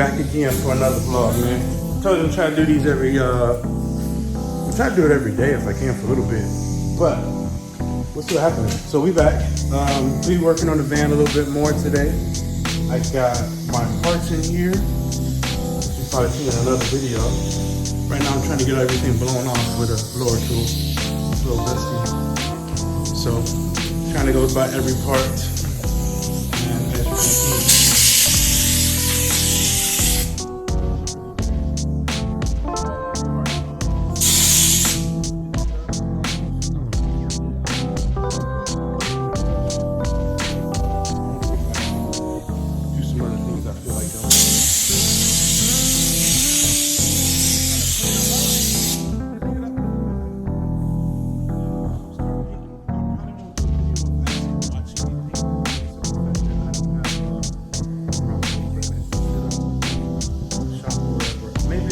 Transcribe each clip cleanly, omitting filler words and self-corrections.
back again for another vlog, man. I told you I'm trying to do these every, I'm trying to do it every day if I can for a little bit. But we'll see what happens. So we back. We working on the van a little bit more today. I got my parts in here. You've probably seen in another video. Right now I'm trying to get everything blown off with a blower tool. It's a little dusty. So trying to go by every part. And as you can see,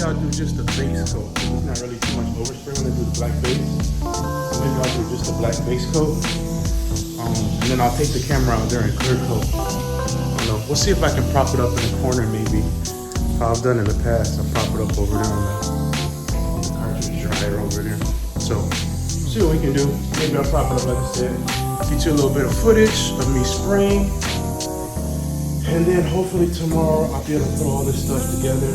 I'll do just the base coat. It's not really too much overspray when I do the black base. So maybe I'll do just the black base coat. And then I'll take the camera out there and clear coat. I don't know. We'll see if I can prop it up in the corner maybe. How I've done in the past. I'll prop it up over there on the cartridge dryer over there. So see what we can do. Maybe I'll prop it up like I said. Get you a little bit of footage of me spraying. And then hopefully tomorrow I'll be able to put all this stuff together.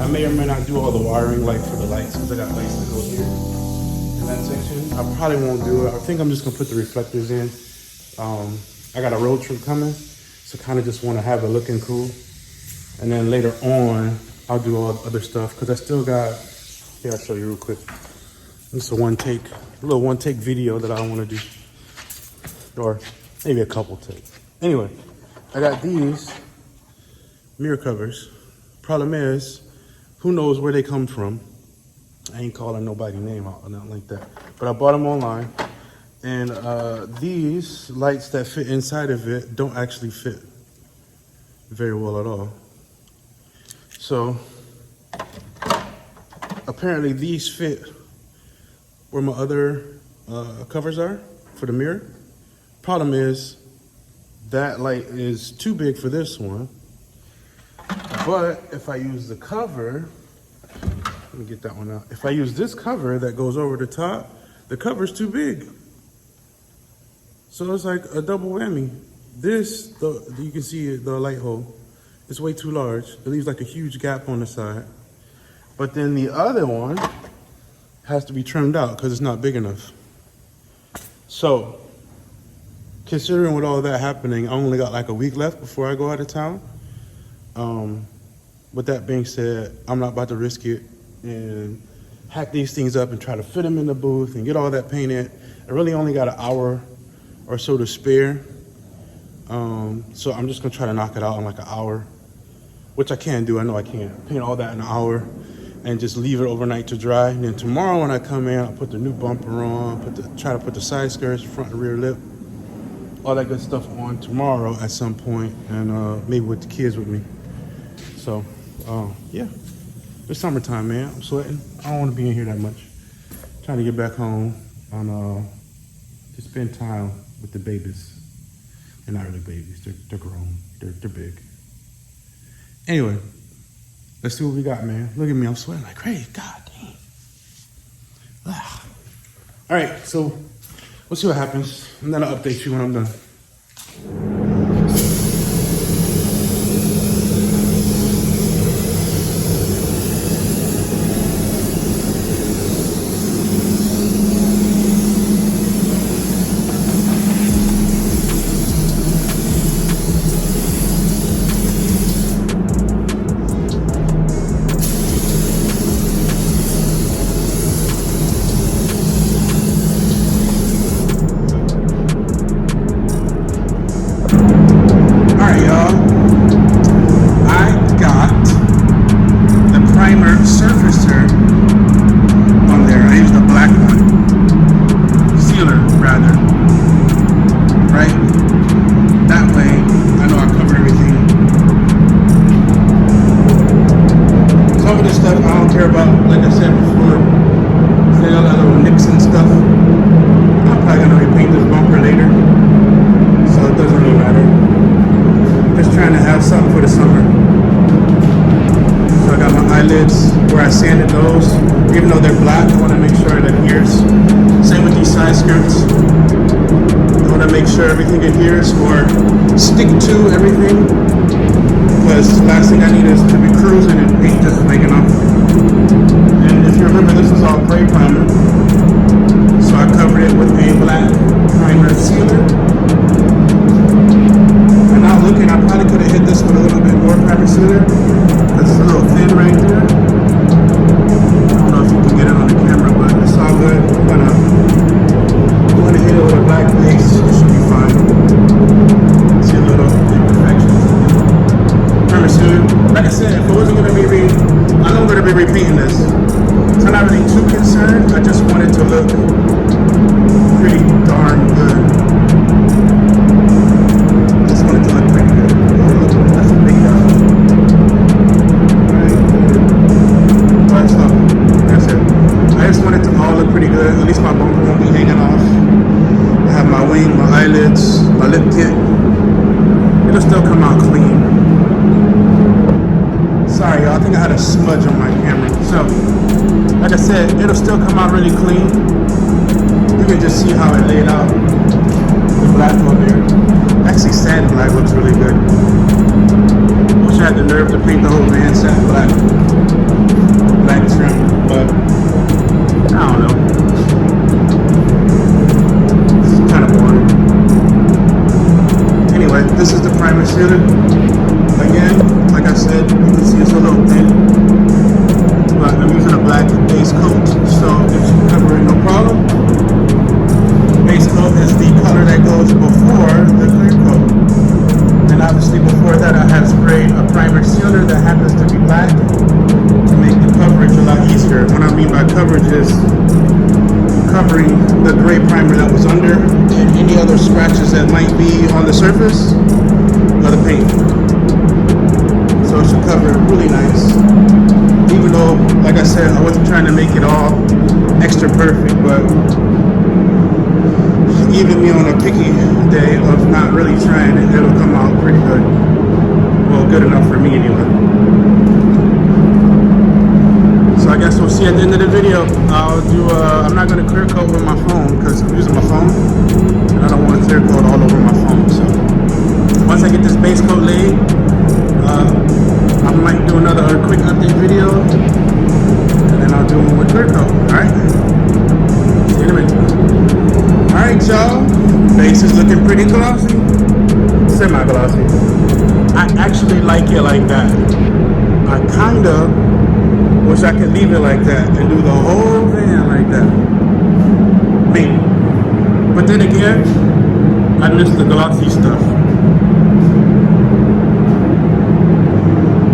I may or may not do all the wiring like for the lights because I got lights that go here in that section. I probably won't do it. I think I'm just gonna put the reflectors in. I got a road trip coming, so kind of just want to have it looking cool. And then later on, I'll do all the other stuff because I still got, here I'll show you real quick. This is a little one take video that I want to do. Or maybe a couple takes. Anyway, I got these mirror covers. Problem is, who knows where they come from? I ain't calling nobody's name out or nothing like that. But I bought them online. And these lights that fit inside of it don't actually fit very well at all. So apparently these fit where my other covers are for the mirror. Problem is, that light is too big for this one. But if I use the cover, let me get that one out. If I use this cover that goes over the top, the cover's too big. So it's like a double whammy. This, you can see the light hole, it's way too large. It leaves like a huge gap on the side. But then the other one has to be trimmed out because it's not big enough. So, considering with all that happening, I only got like a week left before I go out of town. With that being said, I'm not about to risk it and hack these things up and try to fit them in the booth and get all that painted. I really only got an hour or so to spare. So I'm just gonna try to knock it out in like an hour, which I can do. I know I can paint all that in an hour and just leave it overnight to dry. And then tomorrow when I come in, I'll put the new bumper on, try to put the side skirts, front and rear lip, all that good stuff on tomorrow at some point, and maybe with the kids with me. So, yeah, it's summertime, man. I'm sweating. I don't want to be in here that much. Trying to get back home and to spend time with the babies. They're not really babies. They're grown. They're big. Anyway, let's see what we got, man. Look at me. I'm sweating like crazy. God dang. Ah. All right, so we'll see what happens, and then I'll update you when I'm done. Just trying to have something for the summer. eyelids where I sanded those. Even though they're black, I want to make sure it adheres. Same with these side skirts. I want to make sure everything adheres or stick to everything. Because the last thing I need is to be cruising and paint just flaking off. And if you remember, this is all gray primer. So I covered it with a black primer sealer. And now looking, I probably could have hit this with a little bit more primer sealer because it's a little thin right there. I don't know if you can get it on the camera, but it's all good. I'm gonna hit it with a black base. It should be fine. See a little imperfections. Primer sealer. Like I said, if it wasn't gonna be I know I'm gonna be repainting this. So I'm not really too concerned. I just want it to look pretty darn good. Just want it to look pretty good. That's a big dog. Alright, so that's it. I just want it to all look pretty good. At least my bumper won't be hanging off. I have my wing, my eyelids, my lip kit. It'll still come out clean. Sorry, y'all. I think I had a smudge on my camera. So, like I said, it'll still come out really clean. You can just see how it laid out. The black on there. Actually, satin black looks really good. Wish I had the nerve to paint the whole van satin black. Black trim, but I don't know. It's kind of boring. Anyway, this is the primer sealer. Again, like I said, you can see it's a little thin. But I'm using a black base coat, so it should cover it no problem. Base coat is the color that goes before the clear coat. And obviously before that I have sprayed a primer sealer that happens to be black to make the coverage a lot easier. What I mean by coverage is covering the gray primer that was under and any other scratches that might be on the surface of the paint. So it should cover it really nice. Even though, like I said, I wasn't trying to make it all extra perfect, but even me on a picky day of not really trying it, it'll come out pretty good. Well, good enough for me anyway. So I guess we'll see at the end of the video. I'll do, I'm not going to clear coat with my phone because I'm using my phone. And I don't want to clear coat all over my phone. So once I get this base coat laid, I might do another quick update video, and then I'll do one with clear coat. Alright? See you in a minute. Alright, y'all. Base is looking pretty glossy. Semi-glossy. I actually like it like that. I kinda wish I could leave it like that and do the whole van like that. Maybe. But then again, I miss the glossy stuff.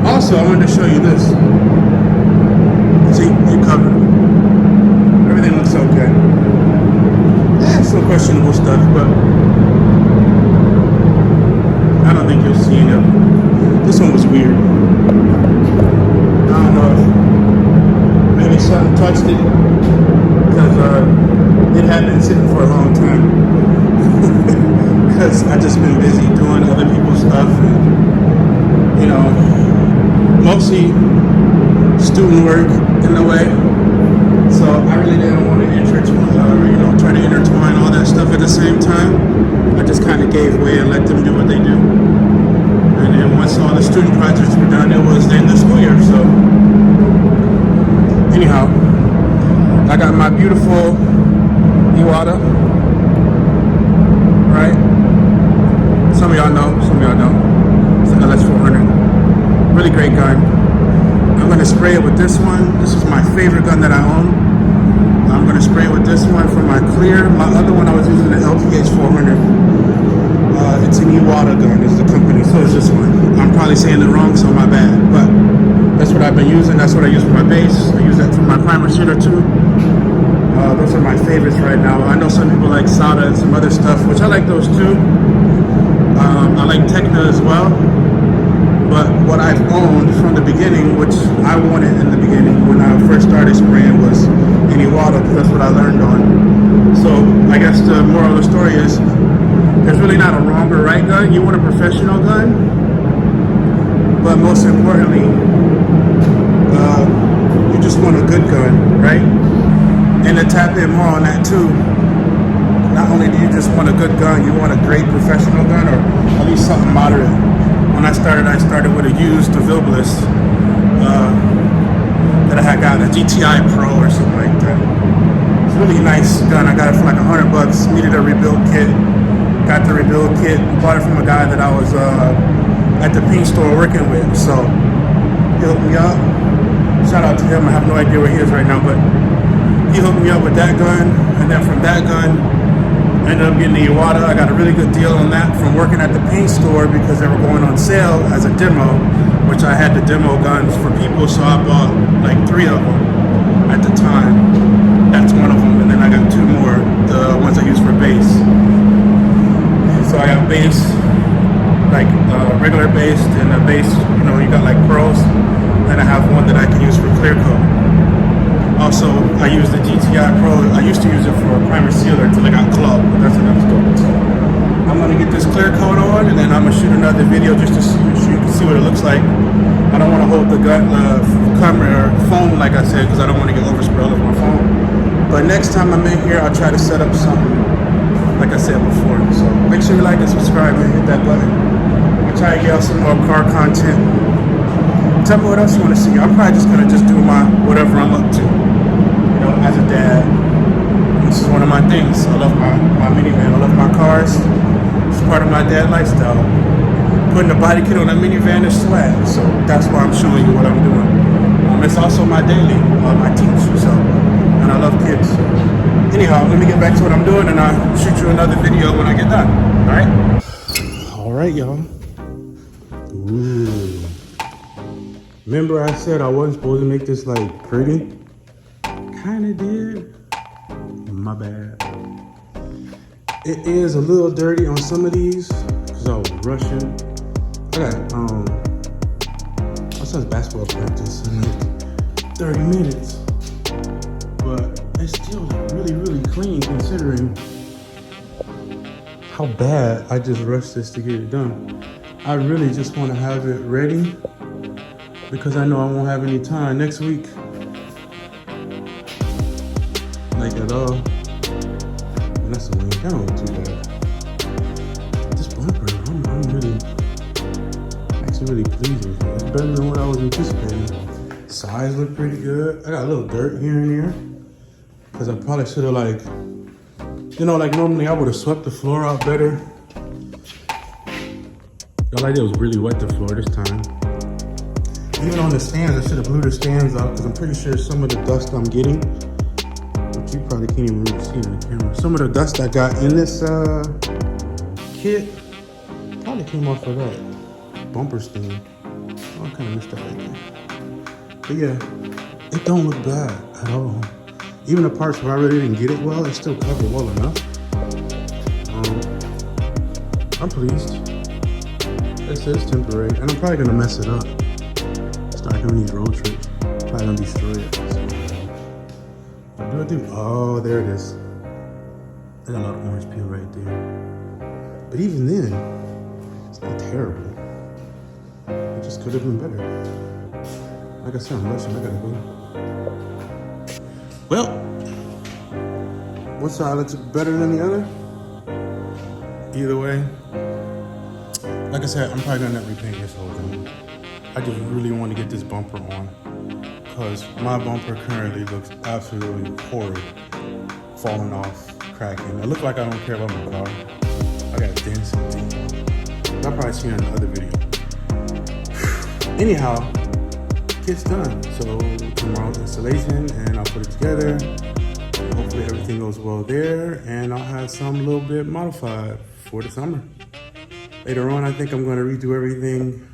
Also, I wanted to show you this. See, it covered. Everything looks okay. Some questionable stuff, but I don't think you'll see any of it. This one was weird. I don't know if maybe something touched it because it had been sitting for a long time. Because I just been busy doing other people's stuff and, you know, mostly student work in a way. So I really didn't want to try to intertwine all that stuff at the same time. I just kind of gave way and let them do what they do. And then once all the student projects were done, it was the end of the school year. So anyhow, I got my beautiful Iwata, right? Some of y'all know, some of y'all don't. It's an LS400. Really great gun. I'm going to spray it with this one. This is my favorite gun that I own. I'm going to spray it with this one for my clear. My other one I was using the LPH 400. It's an Iwata gun, is the company, so is this one. I'm probably saying it wrong, so my bad. But that's what I've been using. That's what I use for my base. I use that for my primer sealer too. Those are my favorites right now. I know some people like Sada and some other stuff, which I like those too. I like Tekna as well. But what I've owned from the beginning, which I wanted in the beginning when I first started spraying, was an Iwata, because that's what I learned on. So I guess the moral of the story is there's really not a wrong or right gun. You want a professional gun, but most importantly, And to tap in more on that too, not only do you just want a good gun, you want a great professional gun, or at least something moderate. When I started with a used DeVille Bliss that I had gotten, a GTI Pro or something like that. It's a really nice gun. I got it for like $100. Needed a rebuild kit. Got the rebuild kit. Bought it from a guy that I was at the paint store working with. So he hooked me up. Shout out to him. I have no idea where he is right now, but he hooked me up with that gun. And then from that gun, I ended up getting the Iwata. I got a really good deal on that from working at the paint store because they were going on sale as a demo, which I had the demo guns for people, so I bought like 3 of them at the time. That's one of them, and then I got 2 more, the ones I use for base. So I got base, like regular base, and a base, you know, you got like pros. Then I have one that I can use for clear coat. Also, I use the GTI Pro. I used to use it for a primer sealer until I got clubbed, but that's another story. So I'm gonna get this clear coat on, and then I'm gonna shoot another video just to see, so you can see what it looks like. I don't want to hold the gun, camera or phone, like I said, because I don't want to get overspray all over my phone. But next time I'm in here, I'll try to set up something, like I said before. So make sure you like and subscribe and hit that button. I'll try to get out some more car content. Tell me what else you want to see. I'm probably just gonna do my whatever I'm up to. You know, as a dad, this is one of my things. I love my minivan. I love my cars. It's part of my dad lifestyle. Putting a body kit on a minivan is swag, so that's why I'm showing you what I'm doing. It's also my daily, my teach, so, and I love kids. Anyhow, let me get back to what I'm doing, and I'll shoot you another video when I get done. All right? All right, y'all. Ooh. Remember I said I wasn't supposed to make this like pretty? Kinda did. My bad. It is a little dirty on some of these because I was rushing. I got I started basketball practice in like 30 minutes, but it's still like really clean considering how bad I just rushed this to get it done. I really just want to have it ready because I know I won't have any time next week. Like at all. And that's a win. That don't look too bad. This bumper, I'm really pleased with it. It's better than what I was anticipating. Size look pretty good. I got a little dirt here and there. Cause I probably should have like, you know, like normally I would have swept the floor out better. All I did was really wet the floor this time. Even on the stands, I should have blew the stands out because I'm pretty sure some of the dust I'm getting, which you probably can't even really see in the camera. Some of the dust I got in this kit probably came off of that bumper stand. Oh, I kind of missed that right there. But yeah, it don't look bad at all. Even the parts where I really didn't get it well, it's still covered well enough. I'm pleased. This is temporary, and I'm probably gonna mess it up. Start doing these road trips. Probably gonna destroy it. So, what do I do? Oh, there it is. There's a lot of orange peel right there. But even then, it's not terrible. It just could have been better. Like I said, I'm rushing. I gotta go. Well, one side looks better than the other. Either way, like I said, I'm probably gonna repaint this whole thing. I just really want to get this bumper on because my bumper currently looks absolutely horrid. Falling off, cracking. It looks like I don't care about my car. I got dents and things. I'll probably see it in the other video. Anyhow, kit's done. So tomorrow's installation and I'll put it together. Hopefully everything goes well there and I'll have some a little bit modified for the summer. Later on, I think I'm gonna redo everything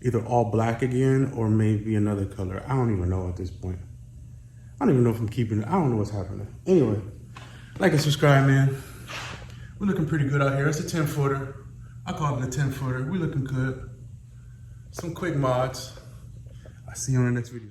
either all black again or maybe another color. I don't even know at this point. I don't even know if I'm keeping it. I don't know what's happening. Anyway, like and subscribe, man. We're looking pretty good out here. It's a 10-footer. I call it a 10-footer. We're looking good. Some quick mods. I'll see you on the next video.